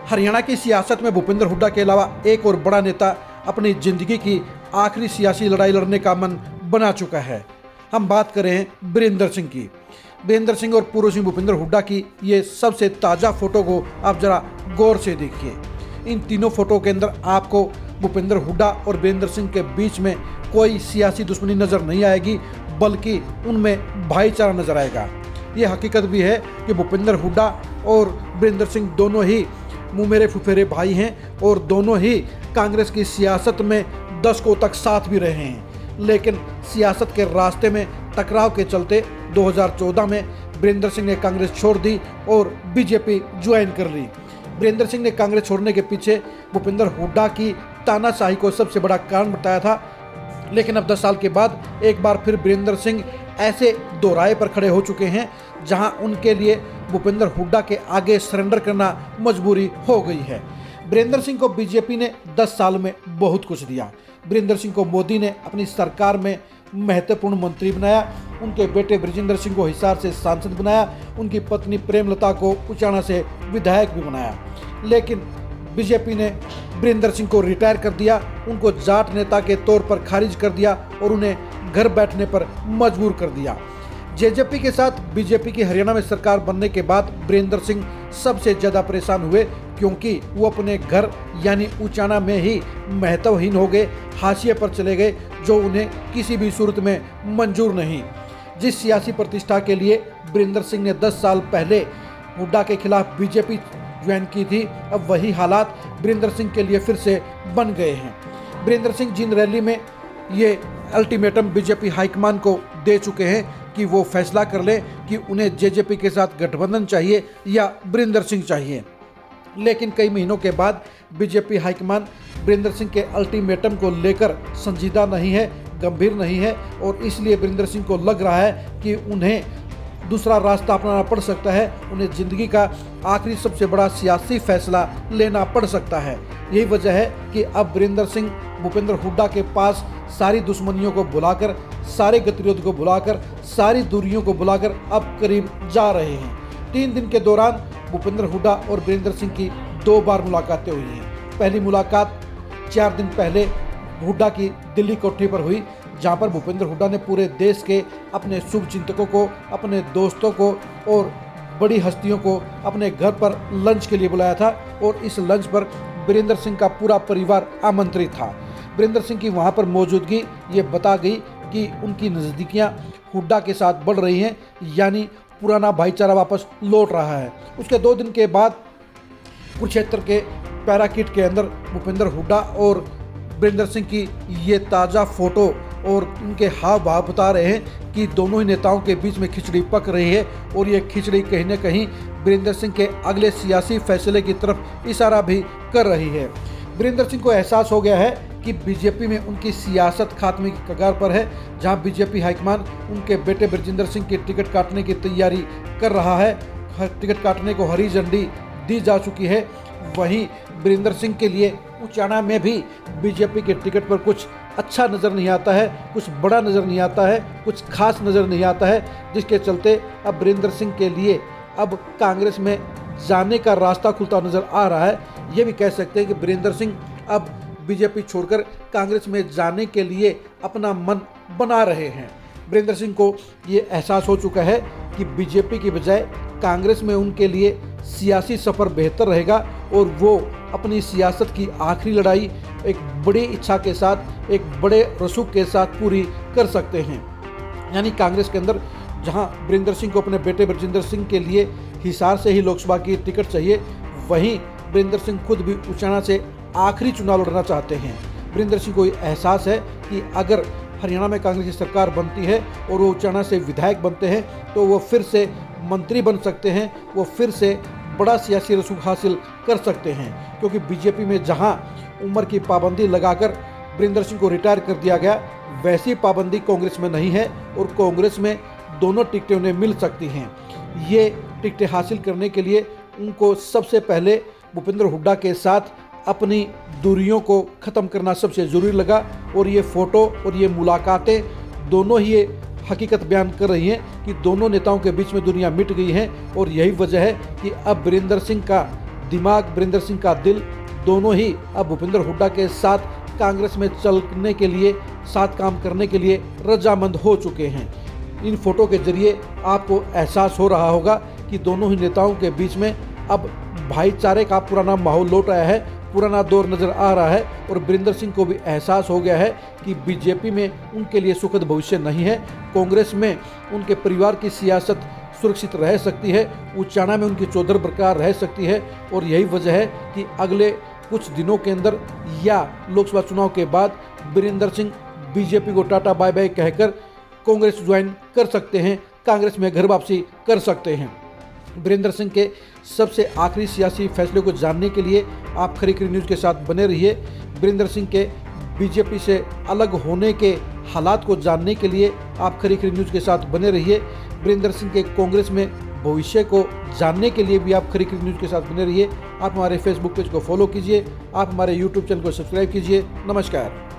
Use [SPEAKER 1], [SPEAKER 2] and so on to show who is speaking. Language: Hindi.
[SPEAKER 1] हरियाणा की सियासत में भूपेंद्र हुड्डा के अलावा एक और बड़ा नेता अपनी जिंदगी की आखिरी सियासी लड़ाई लड़ने का मन बना चुका है। हम बात करें बीरेंद्र सिंह की। बीरेंद्र सिंह और पूर्व सिंह भूपेंद्र हुड्डा की ये सबसे ताज़ा फोटो को आप जरा गौर से देखिए। इन तीनों फोटो के अंदर आपको भूपेंद्र हुड्डा और बीरेंद्र सिंह के बीच में कोई सियासी दुश्मनी नजर नहीं आएगी, बल्कि उनमें भाईचारा नजर आएगा। ये हकीकत भी है कि भूपेंद्र हुड्डा और बीरेंद्र सिंह दोनों ही मुँह मेरे फुफेरे भाई हैं और दोनों ही कांग्रेस की सियासत में दशकों तक साथ भी रहे हैं। लेकिन सियासत के रास्ते में टकराव के चलते 2014 में बीरेंद्र सिंह ने कांग्रेस छोड़ दी और बीजेपी ज्वाइन कर ली। बीरेंद्र सिंह ने कांग्रेस छोड़ने के पीछे भूपेंद्र हुड्डा की तानाशाही को सबसे बड़ा कारण बताया था। लेकिन अब 10 साल के बाद एक बार फिर बीरेंद्र सिंह ऐसे दोराहे पर खड़े हो चुके हैं जहां उनके लिए भूपेंद्र हुड्डा के आगे सरेंडर करना मजबूरी हो गई है। बीरेंद्र सिंह को बीजेपी ने 10 साल में बहुत कुछ दिया। बीरेंद्र सिंह को मोदी ने अपनी सरकार में महत्वपूर्ण मंत्री बनाया, उनके बेटे बृजेंद्र सिंह को हिसार से सांसद बनाया, उनकी पत्नी प्रेमलता को उचाना से विधायक भी बनाया। लेकिन बीजेपी ने बीरेंद्र सिंह को रिटायर कर दिया, उनको जाट नेता के तौर पर खारिज कर दिया और उन्हें घर बैठने पर मजबूर कर दिया। जेजेपी के साथ बीजेपी की हरियाणा में सरकार बनने के बाद बीरेंद्र सिंह सबसे ज़्यादा परेशान हुए, क्योंकि वो अपने घर यानी उचाना में ही महत्वहीन हो गए, हाशिए पर चले गए, जो उन्हें किसी भी सूरत में मंजूर नहीं। जिस सियासी प्रतिष्ठा के लिए बीरेंद्र सिंह ने 10 साल पहले हुड्डा के खिलाफ बीजेपी ज्वाइन की थी, अब वही हालात बीरेंद्र सिंह के लिए फिर से बन गए हैं। बीरेंद्र सिंह जिन रैली में ये अल्टीमेटम बीजेपी हाईकमान को दे चुके हैं कि वो फैसला कर ले कि उन्हें जेजेपी के साथ गठबंधन चाहिए या बीरेंद्र सिंह चाहिए। लेकिन कई महीनों के बाद बीजेपी हाईकमान बीरेंद्र सिंह के अल्टीमेटम को लेकर संजीदा नहीं है, गंभीर नहीं है, और इसलिए बीरेंद्र सिंह को लग रहा है कि उन्हें दूसरा रास्ता अपनाना पड़ सकता है, उन्हें जिंदगी का आखिरी सबसे बड़ा सियासी फैसला लेना पड़ सकता है। यही वजह है कि अब बीरेंद्र सिंह भूपेंद्र हुड्डा के पास सारी दुश्मनियों को भुलाकर, सारे गतिरोध को भुलाकर, सारी दूरियों को भुलाकर अब करीब जा रहे हैं। 3 दिन के दौरान भूपेंद्र हुड्डा और बीरेंद्र सिंह की 2 बार मुलाकातें हुई हैं। पहली मुलाकात 4 दिन पहले हुड्डा की दिल्ली कोठी पर हुई, जहां पर भूपेंद्र हुड्डा ने पूरे देश के अपने शुभचिंतकों को, अपने दोस्तों को और बड़ी हस्तियों को अपने घर पर लंच के लिए बुलाया था और इस लंच पर बीरेंद्र सिंह का पूरा परिवार आमंत्रित था। बीरेंद्र सिंह की वहां पर मौजूदगी ये बता गई कि उनकी नज़दीकियां हुड्डा के साथ बढ़ रही हैं, यानी पुराना भाईचारा वापस लौट रहा है। उसके 2 दिन के बाद कुरुक्षेत्र के पैराकिट के अंदर भूपेंद्र हुड्डा और बीरेंद्र सिंह की ये ताज़ा फोटो और उनके हाव भाव बता रहे हैं कि दोनों ही नेताओं के बीच में खिचड़ी पक रही है और ये खिचड़ी कहीं न कहीं बीरेंद्र सिंह के अगले सियासी फैसले की तरफ इशारा भी कर रही है। बीरेंद्र सिंह को एहसास हो गया है कि बीजेपी में उनकी सियासत खात्मे की कगार पर है। जहां बीजेपी हाईकमान उनके बेटे बृजेंद्र सिंह की टिकट काटने की तैयारी कर रहा है, टिकट काटने को हरी झंडी दी जा चुकी है, वहीं बीरेंद्र सिंह के लिए उचाना में भी बीजेपी के टिकट पर कुछ अच्छा नज़र नहीं आता है, कुछ बड़ा नज़र नहीं आता है, कुछ खास नज़र नहीं आता है, जिसके चलते अब बीरेंद्र सिंह के लिए अब कांग्रेस में जाने का रास्ता खुलता नज़र आ रहा है। ये भी कह सकते हैं कि बीरेंद्र सिंह अब बीजेपी छोड़कर कांग्रेस में जाने के लिए अपना मन बना रहे हैं। बीरेंद्र सिंह को ये एहसास हो चुका है कि बीजेपी की बजाय कांग्रेस में उनके लिए सियासी सफ़र बेहतर रहेगा और वो अपनी सियासत की आखिरी लड़ाई एक बड़ी इच्छा के साथ, एक बड़े रसूख के साथ पूरी कर सकते हैं। यानी कांग्रेस के अंदर जहां बीरेंद्र सिंह को अपने बेटे बृजेंद्र सिंह के लिए हिसार से ही लोकसभा की टिकट चाहिए, वहीं बीरेंद्र सिंह खुद भी उचाना से आखिरी चुनाव लड़ना चाहते हैं। बीरेंद्र सिंह को एहसास है कि अगर हरियाणा में कांग्रेस की सरकार बनती है और वो उचाना से विधायक बनते हैं तो वो फिर से मंत्री बन सकते हैं, वो फिर से बड़ा सियासी रसूख हासिल कर सकते हैं। क्योंकि बीजेपी में जहां उम्र की पाबंदी लगाकर बीरेंद्र सिंह को रिटायर कर दिया गया, वैसी पाबंदी कांग्रेस में नहीं है और कांग्रेस में दोनों टिकटें उन्हें मिल सकती हैं। ये टिकटें हासिल करने के लिए उनको सबसे पहले भूपेंद्र हुड्डा के साथ अपनी दूरियों को ख़त्म करना सबसे ज़रूरी लगा और ये फ़ोटो और ये मुलाकातें दोनों ही ये हकीकत बयान कर रही हैं कि दोनों नेताओं के बीच में दुनिया मिट गई है और यही वजह है कि अब बीरेंद्र सिंह का दिमाग वीरेंद्र सिंह का दिल दोनों ही अब भूपेंद्र हुड्डा के साथ कांग्रेस में चलने के लिए, साथ काम करने के लिए रजामंद हो चुके हैं। इन फोटो के जरिए आपको एहसास हो रहा होगा कि दोनों ही नेताओं के बीच में अब भाईचारे का पुराना माहौल लौट आया है, पुराना दौर नजर आ रहा है और वीरेंद्र सिंह को भी एहसास हो गया है कि बीजेपी में उनके लिए सुखद भविष्य नहीं है। कांग्रेस में उनके परिवार की सियासत सुरक्षित रह सकती है, उच्चाणा में उनकी चौधर बरकरार रह सकती है और यही वजह है कि अगले कुछ दिनों के अंदर या लोकसभा चुनाव के बाद वीरेंद्र सिंह बीजेपी को टाटा बाय बाय कहकर कांग्रेस ज्वाइन कर सकते हैं, कांग्रेस में घर वापसी कर सकते हैं। वीरेंद्र सिंह के सबसे आखिरी सियासी फैसले को जानने के लिए आप खरी-खरी न्यूज़ के साथ बने रहिए। वीरेंद्र सिंह के बीजेपी से अलग होने के हालात को जानने के लिए आप खरी-खरी न्यूज़ के साथ बने रहिए। वीरेंद्र सिंह के कांग्रेस में भविष्य को जानने के लिए भी आप खरी-खरी न्यूज़ के साथ बने रहिए। आप हमारे फेसबुक पेज को फॉलो कीजिए, आप हमारे यूट्यूब चैनल को सब्सक्राइब कीजिए। नमस्कार।